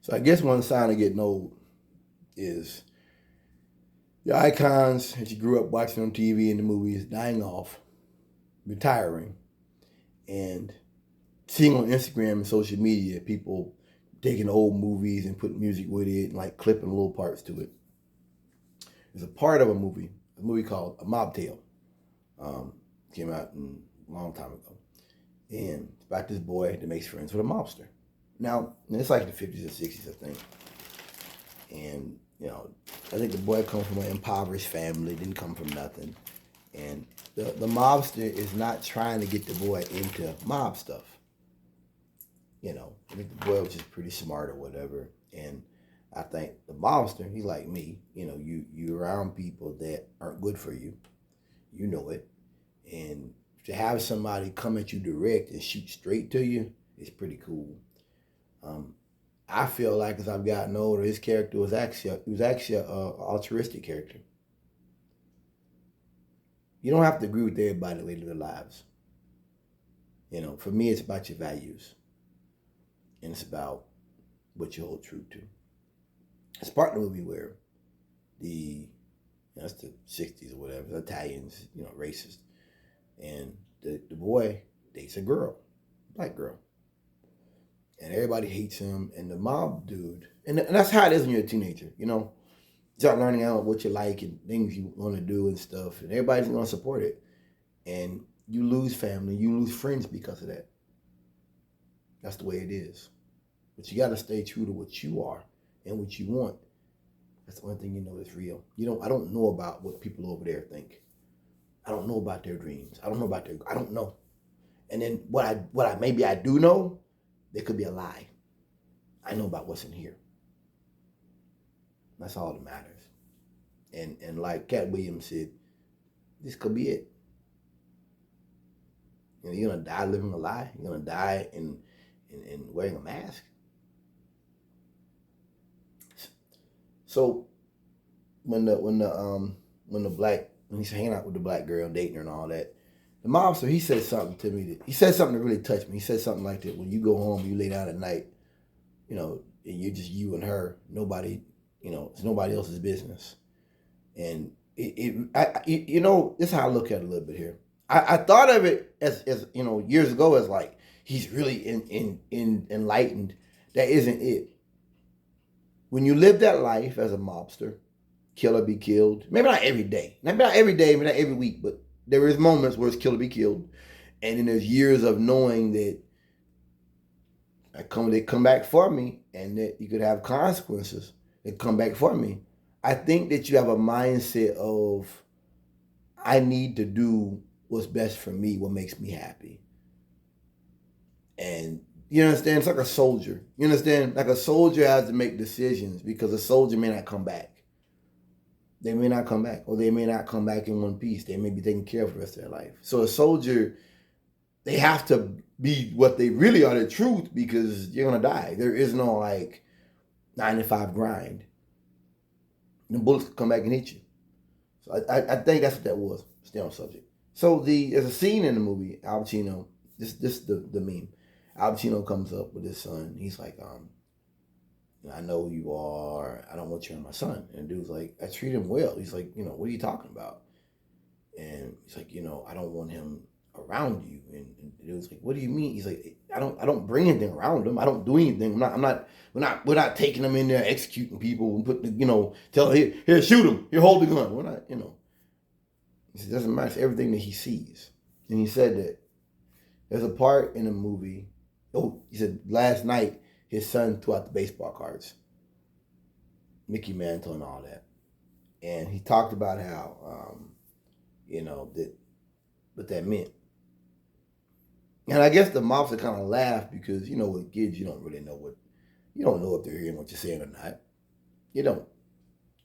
So I guess one sign of getting old is your icons that you grew up watching on TV and the movies dying off, retiring, and seeing on Instagram and social media people taking old movies and putting music with it and like clipping little parts to it. There's a part of a movie called A Mob Tale. Um, Came out a long time ago. And it's about this boy that makes friends with a mobster. Now, it's like the 50s and 60s, I think. And, I think the boy comes from an impoverished family, didn't come from nothing. And the mobster is not trying to get the boy into mob stuff. I think the boy was just pretty smart or whatever. And I think the mobster, he's like me. You around people that aren't good for you. You know it. And to have somebody come at you direct and shoot straight to you is pretty cool. I feel like as I've gotten older, his character was actually an altruistic character. You don't have to agree with everybody that live their lives. For me, it's about your values, and it's about what you hold true to. It's part of the movie where that's the 60s or whatever, the Italians, racist, and the boy dates a girl, black girl, and everybody hates him, and the mob dude, and that's how it is when you're a teenager, you start learning out what you like and things you want to do and stuff, and everybody's going to support it, and you lose family, you lose friends because of that. That's the way it is. But you got to stay true to what you are and what you want. That's the only thing you know is real. I don't know about what people over there think. I don't know about their dreams. I don't know. And then maybe I do know, there could be a lie. I know about what's in here. That's all that matters. And like Cat Williams said, this could be it. You're gonna die living a lie. You're gonna die in wearing a mask. So when he's hanging out with the black girl, dating her and all that, the mobster, he said something to me. He said something that really touched me. He said something like that: when you go home, you lay down at night, and you're just you and her. Nobody, it's nobody else's business. And this is how I look at it a little bit here. I thought of it as years ago as like he's really in enlightened. That isn't it. When you live that life as a mobster, kill or be killed. Maybe not every day. Maybe not every week, but there is moments where it's kill or be killed. And then there's years of knowing that they come back for me, and that you could have consequences that come back for me. I think that you have a mindset of, I need to do what's best for me, what makes me happy. And you understand? It's like a soldier. You understand? Like a soldier has to make decisions because a soldier may not come back. They may not come back, or they may not come back in one piece. They may be taken care of for the rest of their life. So a soldier, they have to be what they really are, the truth, because you're going to die. There is no 9 to 5 grind. The bullets come back and hit you. So I think that's what that was. Stay on subject. So there's a scene in the movie, Al Pacino, this the meme. Al Pacino comes up with his son. He's like, I know who you are. I don't want you on my son. And the dude's like, I treat him well. He's like, what are you talking about? And he's like, I don't want him around you. And the dude's like, what do you mean? He's like, I don't bring anything around him. I don't do anything. We're not taking him in there, executing people and put tell him, here, shoot him. Here, hold the gun. We're not, He said, it doesn't match everything that he sees. And he said that there's a part in the movie. He said last night his son threw out the baseball cards, Mickey Mantle and all that, and he talked about how, that what that meant. And I guess the mobster kind of laughed because with kids you don't really know you don't know if they're hearing what you're saying or not. You don't,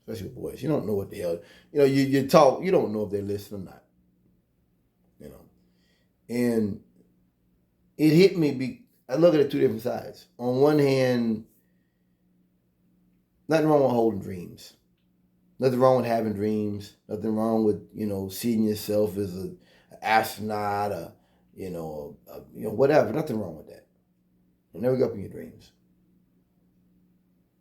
especially with boys. You don't know what the hell you talk. You don't know if they're listening or not. And it hit me. I look at it two different sides. On one hand, nothing wrong with holding dreams. Nothing wrong with having dreams. Nothing wrong with seeing yourself as an astronaut, whatever. Nothing wrong with that. Never give up on your dreams.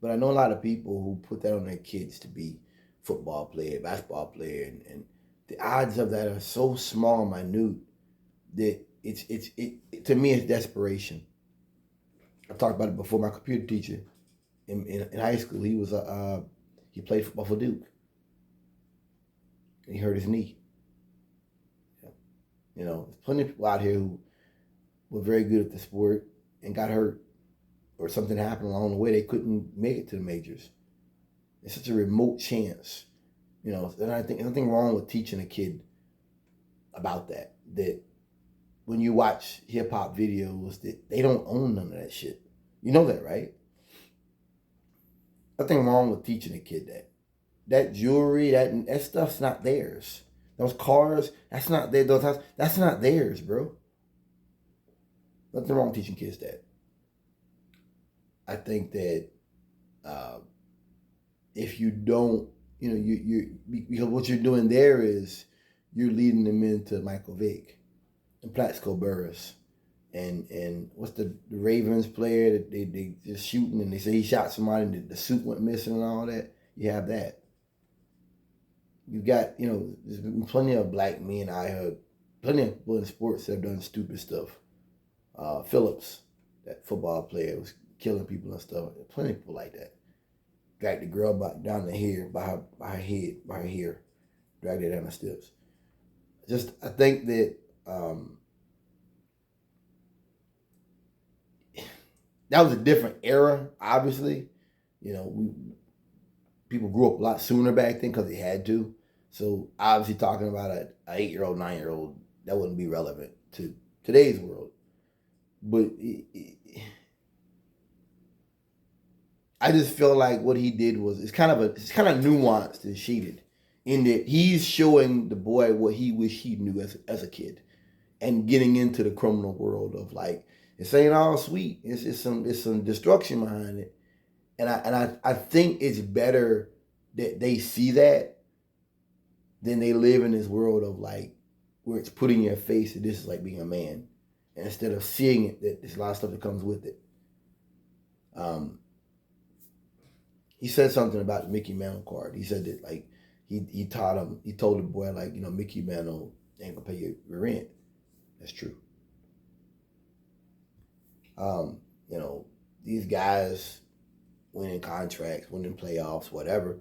But I know a lot of people who put that on their kids to be football player, basketball player, and the odds of that are so small, minute, that it to me it's desperation. I've talked about it before. My computer teacher in high school, he played football for Duke, and he hurt his knee. You know, there's plenty of people out here who were very good at the sport and got hurt, or something happened along the way. They couldn't make it to the majors. It's such a remote chance. You know, and I think there's nothing wrong with teaching a kid about that. That when you watch hip hop videos, that they don't own none of that shit. You know that, right? Nothing wrong with teaching a kid that. That jewelry, that stuff's not theirs. Those cars, that's not their. Those houses, that's not theirs, bro. Nothing wrong with teaching kids that. I think that if you don't, you know, because what you're doing there is you're leading them into Michael Vick and Plaxico Burress and what's the Ravens player that they just shooting and they say he shot somebody and the suit went missing and all that. You have that. You've got, you know, there's been plenty of black men I heard, plenty of people in sports that have done stupid stuff. Phillips, that football player, was killing people and stuff. Plenty of people like that. Dragged the girl down the hair, by her hair, dragged her down the steps. I think that that was a different era, obviously. You know, people grew up a lot sooner back then because they had to. So obviously talking about an 8-year-old, 9-year-old, that wouldn't be relevant to today's world. But I just feel like what he did was it's kind of nuanced and shaded in that he's showing the boy what he wished he knew as a kid, and getting into the criminal world of like, this ain't all sweet. It's some destruction behind it, and I think it's better that they see that than they live in this world of like where it's put in your face that this is like being a man, and instead of seeing it that there's a lot of stuff that comes with it. He said something about the Mickey Mantle card. He said that like he told the boy like, you know, Mickey Mantle ain't gonna pay your rent. That's true. You know, these guys winning contracts, winning playoffs, whatever,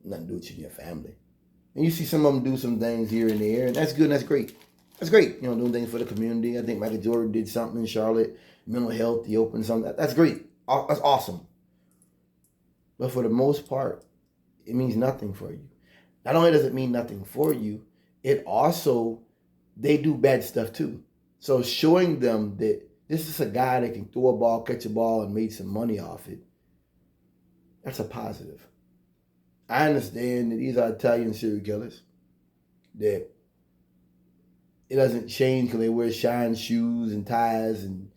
nothing to do with you and your family. And you see some of them do some things here and there, and that's good and that's great. That's great, you know, doing things for the community. I think Michael Jordan did something in Charlotte, mental health, he opened something. That's great. That's awesome. But for the most part, it means nothing for you. Not only does it mean nothing for you, it also, they do bad stuff too. So showing them that this is a guy that can throw a ball, catch a ball, and made some money off it, that's a positive. I understand that these are Italian serial killers, that it doesn't change because they wear shine shoes and ties and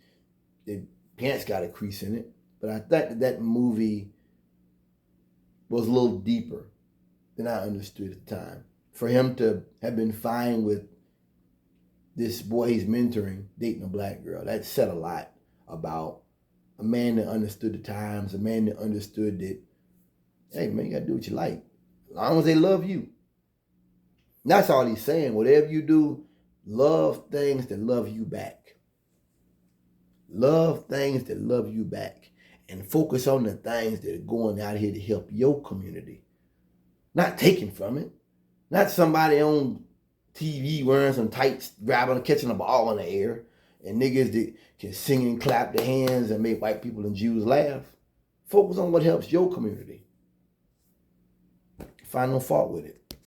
their pants got a crease in it. But I thought that movie was a little deeper than I understood at the time. For him to have been fine with this boy he's mentoring dating a black girl, that said a lot about a man that understood the times, a man that understood that, hey man, you gotta do what you like, as long as they love you. And that's all he's saying. Whatever you do, love things that love you back. Love things that love you back. And focus on the things that are going out here to help your community. Not taking from it. Not somebody on TV wearing some tights, catching a ball in the air, and niggas that can sing and clap their hands and make white people and Jews laugh. Focus on what helps your community. Find no fault with it.